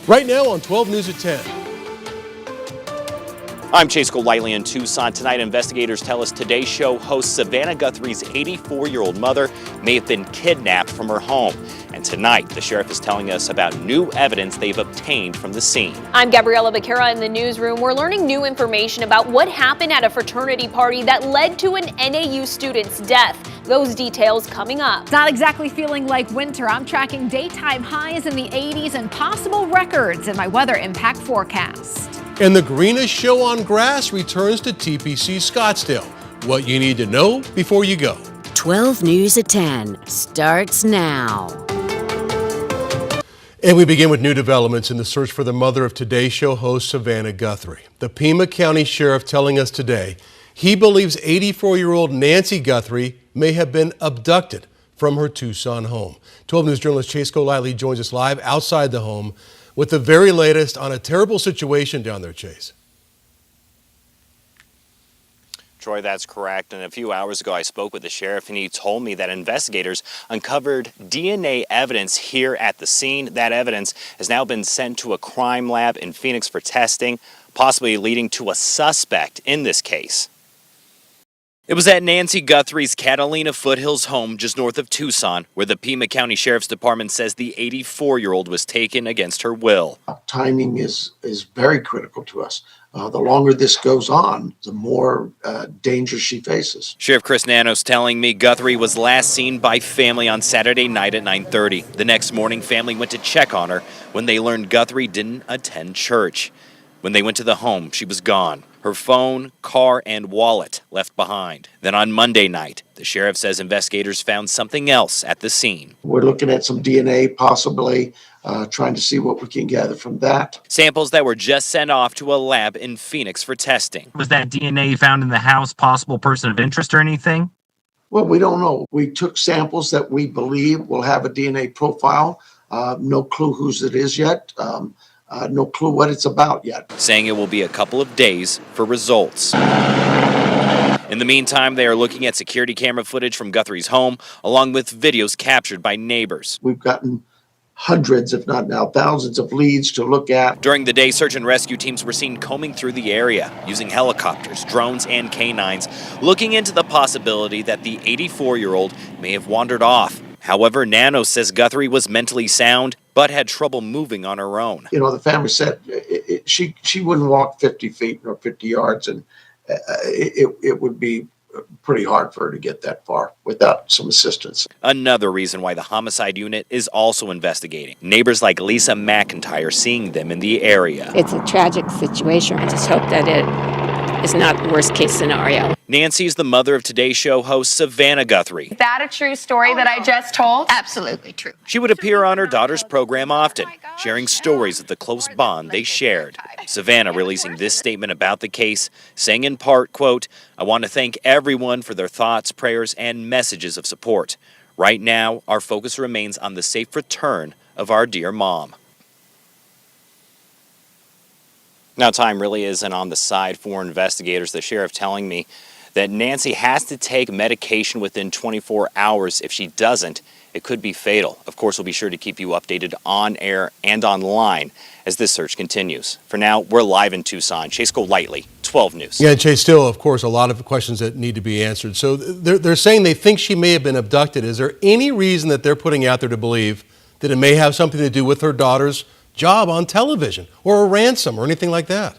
Right now on 12 News at 10. I'm Chase Golightly in Tucson. Tonight, investigators tell us Today Show host Savannah Guthrie's 84-year-old mother may have been kidnapped from her home. And tonight, the sheriff is telling us about new evidence they've obtained from the scene. I'm Gabriella Becerra in the newsroom. We're learning new information about what happened at a fraternity party that led to an NAU student's death. Those details coming up. It's not exactly feeling like winter. I'm tracking daytime highs in the 80s and possible records in my weather impact forecast. And the greenest show on grass returns to TPC Scottsdale. What you need to know before you go. 12 News at 10 starts now. And we begin with new developments in the search for the mother of Today Show host Savannah Guthrie. The Pima County Sheriff telling us today he believes 84-year-old Nancy Guthrie may have been abducted from her Tucson home. 12 News journalist Chase Golightly joins us live outside the home with the very latest on a terrible situation down there, Chase. Troy, that's correct. And a few hours ago, I spoke with the sheriff, and he told me that investigators uncovered DNA evidence here at the scene. That evidence has now been sent to a crime lab in Phoenix for testing, possibly leading to a suspect in this case. It was at Nancy Guthrie's Catalina Foothills home just north of Tucson, where the Pima County Sheriff's Department says the 84-year-old was taken against her will. Timing is very critical to us. The longer this goes on, the more danger she faces. Sheriff Chris Nanos telling me Guthrie was last seen by family on Saturday night at 9:30. The next morning, family went to check on her when they learned Guthrie didn't attend church. When they went to the home, she was gone. Her phone, car, and wallet left behind. Then on Monday night, the sheriff says investigators found something else at the scene. We're looking at some DNA, possibly trying to see what we can gather from that. Samples that were just sent off to a lab in Phoenix for testing. Was that DNA found in the house possible person of interest or anything? Well, we don't know. We took samples that we believe will have a DNA profile. No clue whose it is yet. No clue what it's about yet. Saying it will be a couple of days for results. In the meantime, they are looking at security camera footage from Guthrie's home, along with videos captured by neighbors. We've gotten hundreds, if not now thousands, of leads to look at. During the day, search and rescue teams were seen combing through the area, using helicopters, drones, and canines, looking into the possibility that the 84-year-old may have wandered off. However, Nano says Guthrie was mentally sound, but had trouble moving on her own. You know, the family said she wouldn't walk 50 feet or 50 yards, and it would be pretty hard for her to get that far without some assistance. Another reason why the homicide unit is also investigating. Neighbors like Lisa McIntyre seeing them in the area. It's a tragic situation. I just hope that it is not the worst case scenario. Nancy is the mother of Today Show host Savannah Guthrie. Is that a true story that I just told? Absolutely true. She would appear on her daughter's program often, sharing stories of the close bond they shared. Savannah releasing this statement about the case, saying in part, quote, "I want to thank everyone for their thoughts, prayers, and messages of support. Right now, our focus remains on the safe return of our dear mom." Now, time really isn't on the side for investigators. The sheriff telling me that Nancy has to take medication within 24 hours. If she doesn't, it could be fatal. Of course, we'll be sure to keep you updated on air and online as this search continues. For now, we're live in Tucson. Chase Golightly, 12 News. Yeah, and Chase, still, of course, a lot of questions that need to be answered. So they're saying they think she may have been abducted. Is there any reason that they're putting out there to believe that it may have something to do with her daughter's job on television or a ransom or anything like that?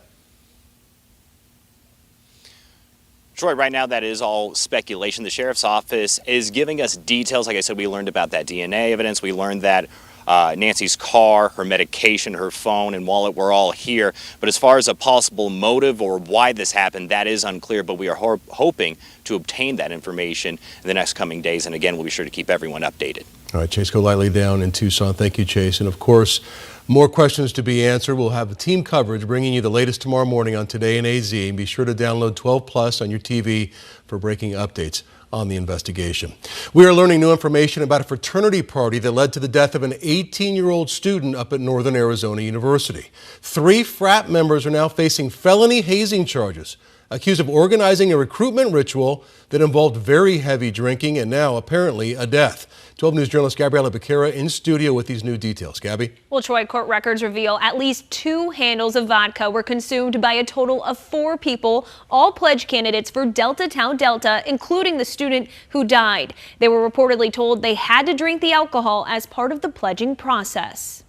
Troy, right now that is all speculation. The sheriff's office is giving us details. Like I said, we learned about that DNA evidence. We learned that Nancy's car, her medication, her phone, and wallet were all here. But as far as a possible motive or why this happened, that is unclear. But we are hoping to obtain that information in the next coming days. And again, we'll be sure to keep everyone updated. All right, Chase Golightly down in Tucson. Thank you, Chase. And of course, more questions to be answered. We'll have the team coverage bringing you the latest tomorrow morning on Today in AZ. And be sure to download 12 Plus on your TV for breaking updates on the investigation. We are learning new information about a fraternity party that led to the death of an 18-year-old student up at Northern Arizona University. 3 frat members are now facing felony hazing charges, accused of organizing a recruitment ritual that involved very heavy drinking and now apparently a death. 12 News journalist Gabriella Becerra in studio with these new details. Gabby? Well, Troy, court records reveal at least 2 handles of vodka were consumed by a total of 4 people, all pledge candidates for Delta Tau Delta, including the student who died. They were reportedly told they had to drink the alcohol as part of the pledging process.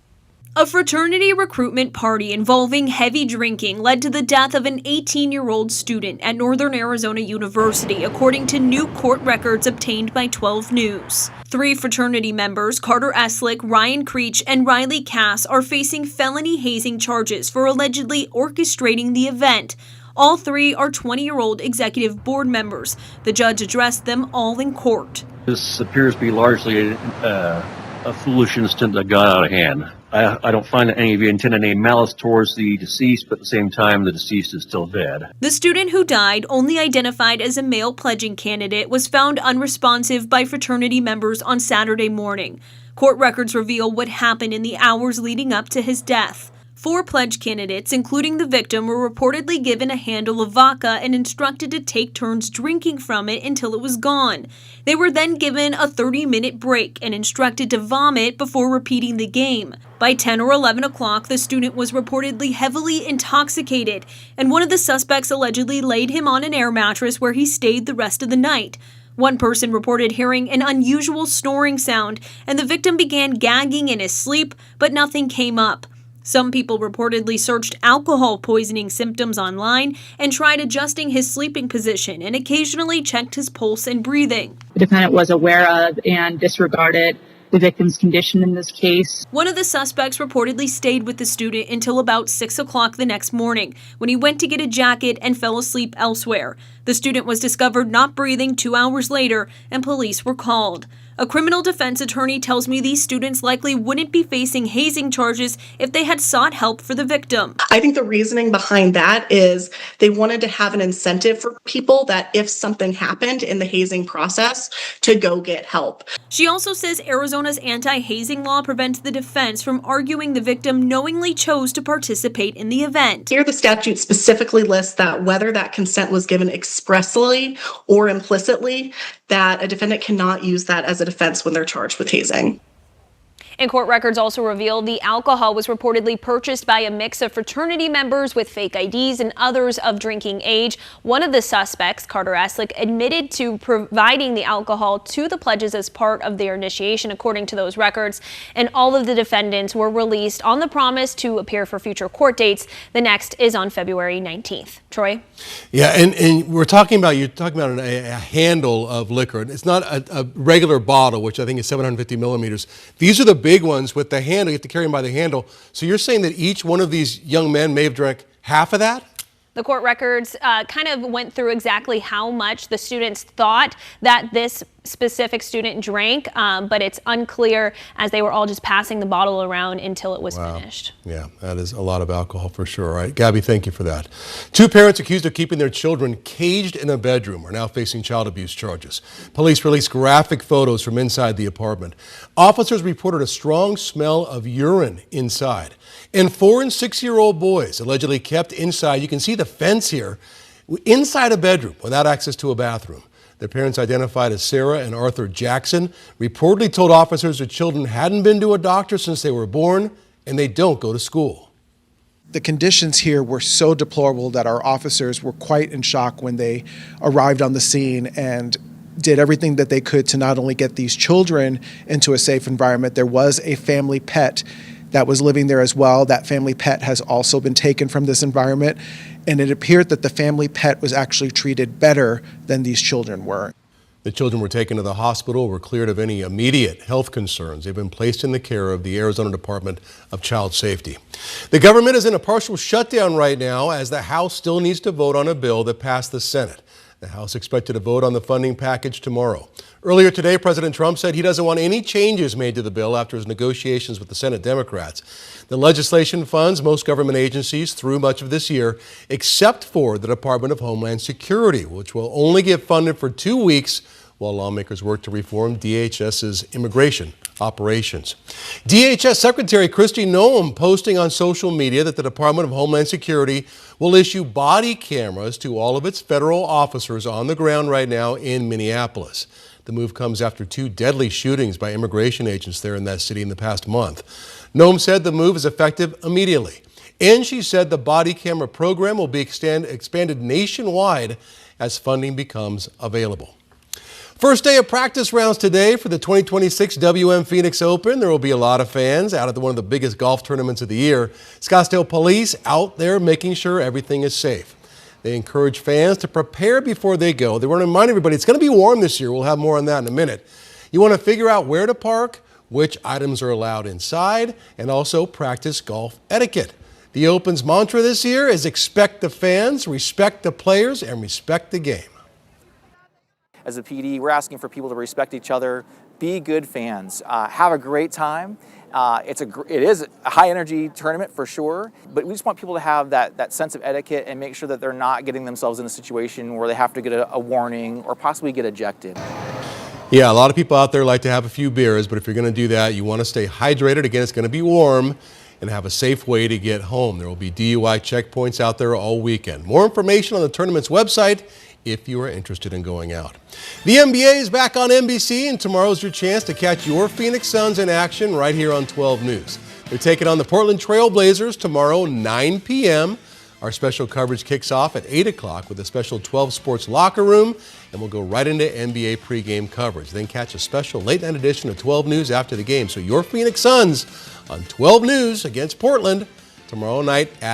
A fraternity recruitment party involving heavy drinking led to the death of an 18-year-old student at Northern Arizona University, according to new court records obtained by 12 News. 3 fraternity members, Carter Eslick, Ryan Creech, and Riley Cass, are facing felony hazing charges for allegedly orchestrating the event. All 3 are 20-year-old executive board members. The judge addressed them all in court. This appears to be largely a foolishness that got out of hand. I don't find that any of you intended any malice towards the deceased, but at the same time, the deceased is still dead. The student who died, only identified as a male pledging candidate, was found unresponsive by fraternity members on Saturday morning. Court records reveal what happened in the hours leading up to his death. 4 pledge candidates, including the victim, were reportedly given a handle of vodka and instructed to take turns drinking from it until it was gone. They were then given a 30-minute break and instructed to vomit before repeating the game. By 10 or 11 o'clock, the student was reportedly heavily intoxicated, and one of the suspects allegedly laid him on an air mattress where he stayed the rest of the night. One person reported hearing an unusual snoring sound, and the victim began gagging in his sleep, but nothing came up. Some people reportedly searched alcohol poisoning symptoms online and tried adjusting his sleeping position and occasionally checked his pulse and breathing. The defendant was aware of and disregarded the victim's condition in this case. One of the suspects reportedly stayed with the student until about 6 o'clock the next morning, when he went to get a jacket and fell asleep elsewhere. The student was discovered not breathing 2 hours later, and police were called. A criminal defense attorney tells me these students likely wouldn't be facing hazing charges if they had sought help for the victim. I think the reasoning behind that is they wanted to have an incentive for people that if something happened in the hazing process to go get help. She also says Arizona's anti-hazing law prevents the defense from arguing the victim knowingly chose to participate in the event. Here the statute specifically lists that whether that consent was given expressly or implicitly, that a defendant cannot use that as a defense when they're charged with hazing. And court records also reveal the alcohol was reportedly purchased by a mix of fraternity members with fake IDs and others of drinking age. One of the suspects, Carter Eslick, admitted to providing the alcohol to the pledges as part of their initiation, according to those records. And all of the defendants were released on the promise to appear for future court dates. The next is on February 19th. Troy? Yeah, and you're talking about a handle of liquor. It's not a regular bottle, which I think is 750 millimeters. These are the big ones with the handle. You have to carry them by the handle. So you're saying that each one of these young men may have drank half of that? The court records kind of went through exactly how much the students thought that this specific student drank, but it's unclear as they were all just passing the bottle around until it was finished. Yeah, that is a lot of alcohol for sure. All right, Gabby, thank you for that. 2 parents accused of keeping their children caged in a bedroom are now facing child abuse charges. Police released graphic photos from inside the apartment. Officers reported a strong smell of urine inside. And 4- and 6-year-old boys allegedly kept inside. You can see the fence here, inside a bedroom without access to a bathroom. Their parents, identified as Sarah and Arthur Jackson, reportedly told officers their children hadn't been to a doctor since they were born and they don't go to school. The conditions here were so deplorable that our officers were quite in shock when they arrived on the scene and did everything that they could to not only get these children into a safe environment. There was a family pet that was living there as well. That family pet has also been taken from this environment, and it appeared that the family pet was actually treated better than these children were. The children were taken to the hospital, were cleared of any immediate health concerns. They've been placed in the care of the Arizona Department of Child Safety. The government is in a partial shutdown right now as the House still needs to vote on a bill that passed the Senate. The House expected to vote on the funding package tomorrow. Earlier today, President Trump said he doesn't want any changes made to the bill after his negotiations with the Senate Democrats. The legislation funds most government agencies through much of this year, except for the Department of Homeland Security, which will only get funded for 2 weeks while lawmakers work to reform DHS's immigration operations. DHS Secretary Kristi Noem posting on social media that the Department of Homeland Security will issue body cameras to all of its federal officers on the ground right now in Minneapolis. The move comes after 2 deadly shootings by immigration agents there in that city in the past month. Noem said the move is effective immediately. And she said the body camera program will be expanded nationwide as funding becomes available. First day of practice rounds today for the 2026 WM Phoenix Open. There will be a lot of fans out at one of the biggest golf tournaments of the year. Scottsdale police out there making sure everything is safe. They encourage fans to prepare before they go. They want to remind everybody it's going to be warm this year. We'll have more on that in a minute. You want to figure out where to park, which items are allowed inside, and also practice golf etiquette. The Open's mantra this year is expect the fans, respect the players, and respect the game. As a PD, we're asking for people to respect each other, be good fans, have a great time. It is a high energy tournament for sure, but we just want people to have that sense of etiquette and make sure that they're not getting themselves in a situation where they have to get a warning or possibly get ejected. Yeah, a lot of people out there like to have a few beers, but if you're going to do that, you want to stay hydrated. Again, it's going to be warm, and have a safe way to get home. There will be DUI checkpoints out there all weekend. More information on the tournament's website if you are interested in going out. The NBA is back on NBC, and tomorrow's your chance to catch your Phoenix Suns in action right here on 12 News. They're taking on the Portland Trail Blazers tomorrow, 9 p.m. Our special coverage kicks off at 8 o'clock with a special 12 Sports locker room, and we'll go right into NBA pregame coverage. Then catch a special late-night edition of 12 News after the game. So your Phoenix Suns on 12 News against Portland tomorrow night at